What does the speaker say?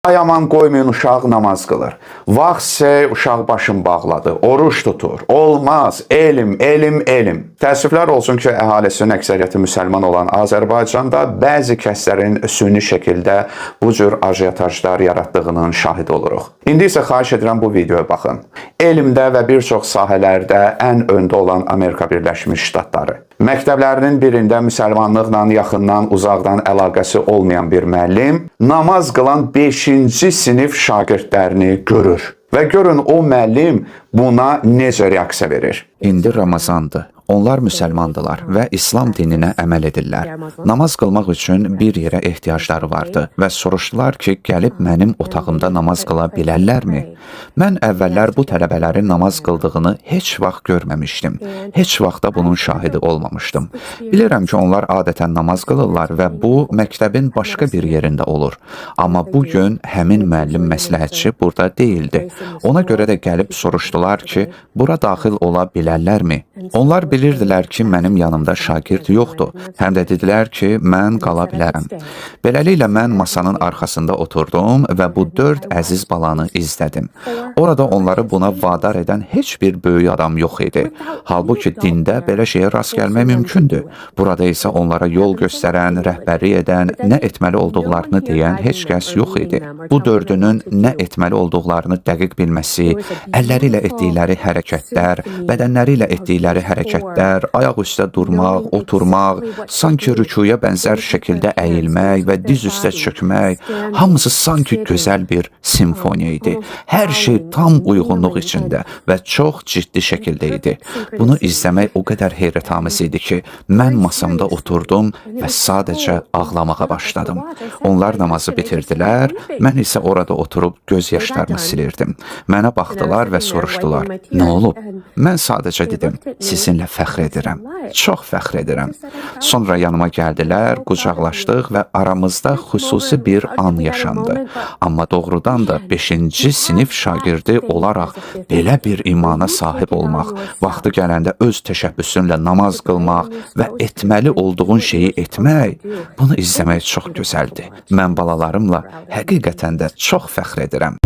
Ay aman qoymayın, uşaq namaz qılır. Vaxtsə uşaq başın bağladı, oruç tutur. Olmaz, elm, elm, elm. Təəssüflər olsun ki, əhalisinin əksəriyyəti müsəlman olan Azərbaycanda bəzi kəslərin süni şəkildə bu cür ajiyatajlar yaratdığının şahidi oluruq. İndi isə xahiş edirəm bu videoya baxın. Elmdə və bir çox sahələrdə ən öndə olan Amerika Birləşmiş Ştatları. Məktəblərinin birində müsəlmanlıqla yaxından, uzaqdan əlaqəsi olmayan bir müəllim namaz qılan 5-ci sinif şagirdlərini görür. Və görün o müəllim buna necə reaksiya verir. İndi Ramazandır. Onlar müsəlmandılar və İslam dininə əməl edirlər. Namaz qılmaq üçün bir yerə ehtiyacları vardı və soruşdular ki, gəlib mənim otağımda namaz qıla bilərlərmi? Mən əvvəllər bu tələbələrin namaz qıldığını heç vaxt görməmişdim. Heç vaxt da bunun şahidi olmamışdım. Bilirəm ki, onlar adətən namaz qılırlar və bu məktəbin başqa bir yerində olur. Amma bugün həmin müəllim məsləhətçi burada deyildi. Ona görə də gəlib soruşdular ki, bura daxil ola bilərlərmi? Onlar bilirdilər ki, mənim yanımda şagird yoxdur. Həm də dedilər ki, mən qala bilərəm. Beləliklə, mən masanın arxasında oturdum və bu 4 əziz balanı izlədim. Orada onları buna vadar edən heç bir böyük adam yox idi. Halbuki dində belə şeyə rast gəlmək mümkündür. Burada isə onlara yol göstərən, rəhbərlik edən, nə etməli olduqlarını deyən heç kəs yox idi. Bu 4-ünün nə etməli olduqlarını dəqiq bilməsi, əlləri ilə etdikləri hərəkətlər, bədənləri ilə etdikləri hərəkətlər, ayaq üstə durmaq, oturmaq, sanki rükuya bənzər şəkildə əyilmək və diz üstə çökmək, hamısı sanki gözəl bir simfoniya idi. Hər şey tam uyğunluq içində və çox ciddi şəkildə idi. Bunu izləmək o qədər heyrətamiz idi ki, mən masamda oturdum və sadəcə ağlamağa başladım. Onlar namazı bitirdilər, mən isə orada oturub göz yaşlarını silirdim. Mənə baxdılar və soruşdular, nə olub? Mən sadəcə dedim, sizinlə fəxr edirəm, çox fəxr edirəm. Sonra yanıma gəldilər, qucaqlaşdıq və aramızda xüsusi bir an yaşandı. Amma doğrudan da 5-ci sinif şagirdi olaraq belə bir imana sahib olmaq, vaxtı gələndə öz təşəbbüsünlə namaz qılmaq və etməli olduğun şeyi etmək, bunu izləmək çox gözəldir. Mən balalarımla həqiqətən də çox fəxr edirəm.